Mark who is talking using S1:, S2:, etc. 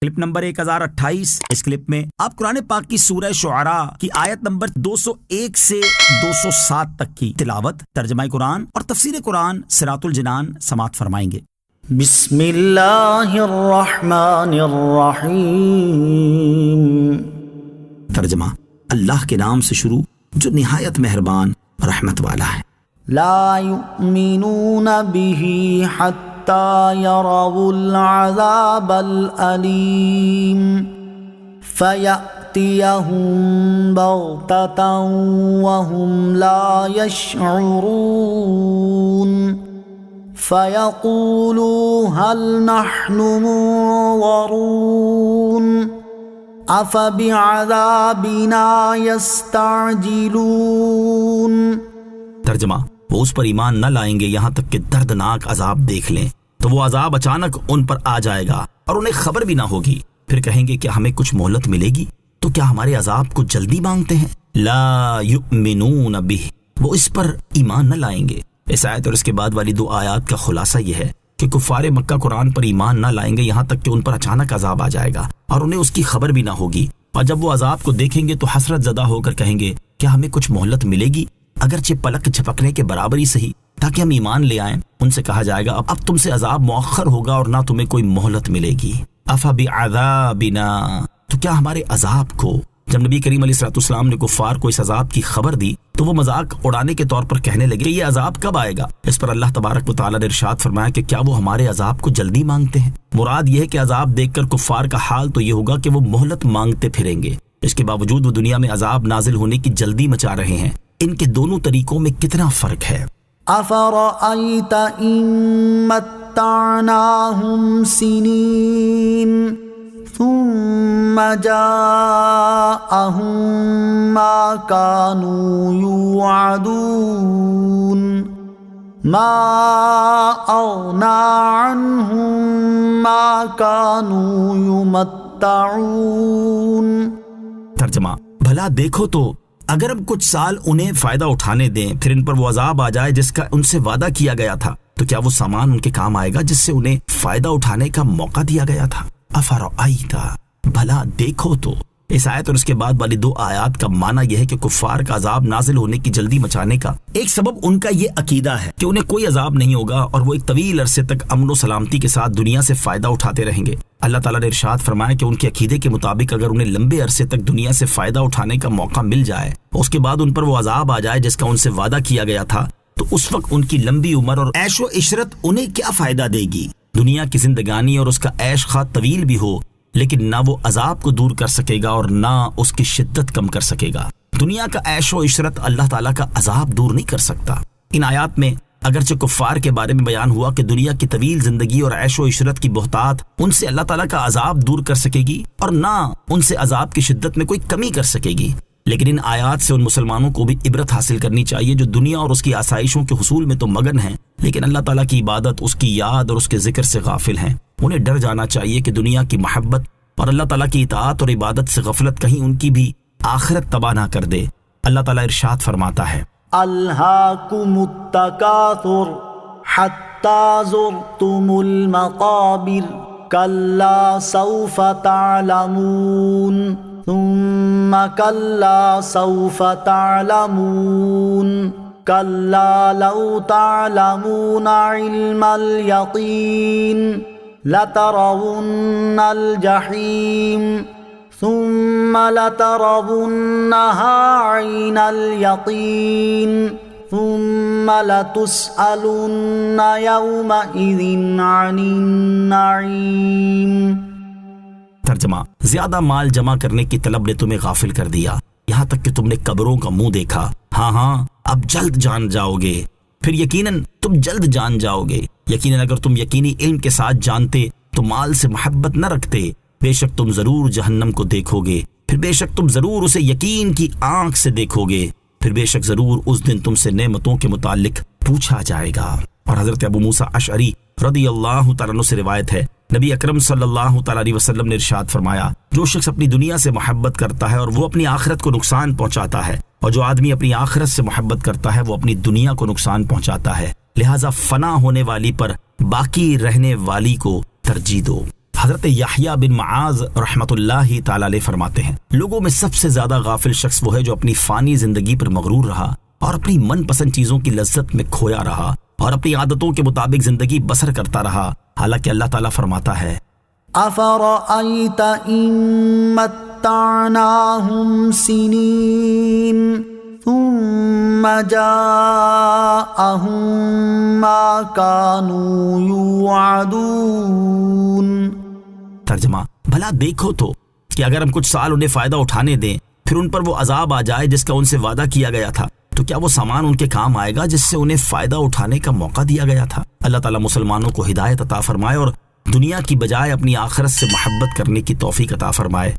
S1: Clip number 1028۔ اس clip میں آپ قرآن پاک کی سورہ شعراء کی آیت نمبر 201 سے 207 تک کی تلاوت، ترجمہ قرآن اور تفسیر قرآن صراط الجنان سماعت فرمائیں گے۔
S2: بسم اللہ الرحمن الرحیم۔
S1: ترجمہ: اللہ کے نام سے شروع جو نہایت مہربان رحمت والا ہے۔
S2: لا یؤمنون به حتی یروا العذاب الألیم فیأتیہم بغتۃ وہم لا یشعرون فیقولوا هل نحن منظرون افبعذابنا یستعجلون۔
S1: ترجمہ: وہ اس پر ایمان نہ لائیں گے یہاں تک کہ دردناک عذاب دیکھ لیں، تو وہ عذاب اچانک ان پر آ جائے گا اور انہیں خبر بھی نہ ہوگی، پھر کہیں گے کہ ہمیں کچھ مہلت ملے گی، تو کیا ہمارے عذاب کو جلدی مانگتے ہیں؟ لا یؤمنون بہ، وہ اس پر ایمان نہ لائیں گے۔ اس آیت اور اس کے بعد والی دو آیات کا خلاصہ یہ ہے کہ کفار مکہ قرآن پر ایمان نہ لائیں گے یہاں تک کہ ان پر اچانک عذاب آ جائے گا اور انہیں اس کی خبر بھی نہ ہوگی، اور جب وہ عذاب کو دیکھیں گے تو حسرت زدہ ہو کر کہیں گے کیا ہمیں کچھ مہلت ملے گی، اگرچہ پلک جھپکنے کے برابر ہی صحیح، تاکہ ہم ایمان لے آئیں۔ ان سے کہا جائے گا اب تم سے عذاب مؤخر ہوگا اور نہ تمہیں کوئی مہلت ملے گی۔ افبعذابنا، تو کیا ہمارے عذاب کو؟ جب نبی کریم علیہ الصلوۃ والسلام نے کفار کو اس عذاب کی خبر دی تو وہ مذاق اڑانے کے طور پر کہنے لگے کہ یہ عذاب کب آئے گا؟ اس پر اللہ تبارک و تعالیٰ نے ارشاد فرمایا کہ کیا وہ ہمارے عذاب کو جلدی مانگتے ہیں؟ مراد یہ ہے کہ عذاب دیکھ کر کفار کا حال تو یہ ہوگا کہ وہ مہلت مانگتے پھریں گے، اس کے باوجود وہ دنیا میں عذاب نازل ہونے کی جلدی مچا رہے ہیں۔ ان کے دونوں طریقوں میں کتنا فرق ہے۔
S2: افرأیت ان متعناہم سنین ثم جاءہم ما كانوا یوعدون ما اغنی عنہم ما كانوا یمتعون۔
S1: ترجمہ: بھلا دیکھو تو اگر ہم کچھ سال انہیں فائدہ اٹھانے دیں پھر ان پر وہ عذاب آ جائے جس کا ان سے وعدہ کیا گیا تھا، تو کیا وہ سامان ان کے کام آئے گا جس سے انہیں فائدہ اٹھانے کا موقع دیا گیا تھا؟ افرأیت، بھلا دیکھو تو۔ اس آیت اور اس کے بعد والی دو آیات کا معنی یہ ہے کہ کفار کا عذاب نازل ہونے کی جلدی مچانے کا ایک سبب ان کا یہ عقیدہ ہے کہ انہیں کوئی عذاب نہیں ہوگا اور وہ ایک طویل عرصے تک امن و سلامتی کے ساتھ دنیا سے فائدہ اٹھاتے رہیں گے۔ اللہ تعالیٰ نے ارشاد فرمایا کہ ان کے عقیدے کے مطابق اگر انہیں لمبے عرصے تک دنیا سے فائدہ اٹھانے کا موقع مل جائے، اس کے بعد ان پر وہ عذاب آ جائے جس کا ان سے وعدہ کیا گیا تھا، تو اس وقت ان کی لمبی عمر اور عیش و عشرت انہیں کیا فائدہ دے گی؟ دنیا کی زندگانی اور اس کا عیش خواہ طویل بھی ہو، لیکن نہ وہ عذاب کو دور کر سکے گا اور نہ اس کی شدت کم کر سکے گا۔ دنیا کا عیش و عشرت اللہ تعالیٰ کا عذاب دور نہیں کر سکتا۔ ان آیات میں اگرچہ کفار کے بارے میں بیان ہوا کہ دنیا کی طویل زندگی اور عیش و عشرت کی بہتات ان سے اللہ تعالیٰ کا عذاب دور کر سکے گی اور نہ ان سے عذاب کی شدت میں کوئی کمی کر سکے گی، لیکن ان آیات سے ان مسلمانوں کو بھی عبرت حاصل کرنی چاہیے جو دنیا اور اس کی آسائشوں کے حصول میں تو مگن ہیں لیکن اللہ تعالیٰ کی عبادت، اس کی یاد اور اس کے ذکر سے غافل ہیں۔ انہیں ڈر جانا چاہیے کہ دنیا کی محبت اور اللہ تعالیٰ کی اطاعت اور عبادت سے غفلت کہیں ان کی بھی آخرت تباہ نہ کر دے۔ اللہ تعالیٰ ارشاد فرماتا ہے
S2: الہاکم التکاثر حتی زرتم المقابر کلا سوف تعلمون ثم کلا سوف تعلمون کلا لو تعلمون علم الیقین لترون الجحیم ثم لترونها عین الیقین ثم لتسألن یومئذ عن النعیم۔
S1: ترجمہ: زیادہ مال جمع کرنے کی طلب نے تمہیں غافل کر دیا یہاں تک کہ تم نے قبروں کا منہ دیکھا۔ ہاں اب جلد جان جاؤ گے، پھر یقیناً تم جلد جان جاؤ گے۔ یقیناً اگر تم یقینی علم کے ساتھ جانتے تو مال سے محبت نہ رکھتے۔ بے شک تم ضرور جہنم کو دیکھو گے، پھر بے شک تم ضرور اسے یقین کی آنکھ سے دیکھو گے، پھر بے شک ضرور اس دن تم سے نعمتوں کے متعلق پوچھا جائے گا۔ اور حضرت ابو موسیٰ اشعری رضی اللہ تعالیٰ عنہ سے روایت ہے، نبی اکرم صلی اللہ تعالیٰ علیہ وسلم نے ارشاد فرمایا، جو شخص اپنی دنیا سے محبت کرتا ہے اور وہ اپنی آخرت کو نقصان پہنچاتا ہے، اور جو آدمی اپنی آخرت سے محبت کرتا ہے وہ اپنی دنیا کو نقصان پہنچاتا ہے، لہٰذا فنا ہونے والی پر باقی رہنے والی کو ترجیح دو۔ حضرت یحییٰ بن معاذ رحمۃ اللہ تعالی علیہ فرماتے ہیں، لوگوں میں سب سے زیادہ غافل شخص وہ ہے جو اپنی فانی زندگی پر مغرور رہا اور اپنی من پسند چیزوں کی لذت میں کھویا رہا اور اپنی عادتوں کے مطابق زندگی بسر کرتا رہا، حالانکہ اللہ تعالیٰ فرماتا ہے
S2: أفرأيت إن متعناهم سنين ثم جاءهم ما كانوا يوعدون۔
S1: ترجمہ، بھلا دیکھو تو کہ اگر ہم کچھ سال انہیں فائدہ اٹھانے دیں پھر ان پر وہ عذاب آ جائے جس کا ان سے وعدہ کیا گیا تھا، تو کیا وہ سامان ان کے کام آئے گا جس سے انہیں فائدہ اٹھانے کا موقع دیا گیا تھا؟ اللہ تعالیٰ مسلمانوں کو ہدایت عطا فرمائے اور دنیا کی بجائے اپنی آخرت سے محبت کرنے کی توفیق عطا فرمائے۔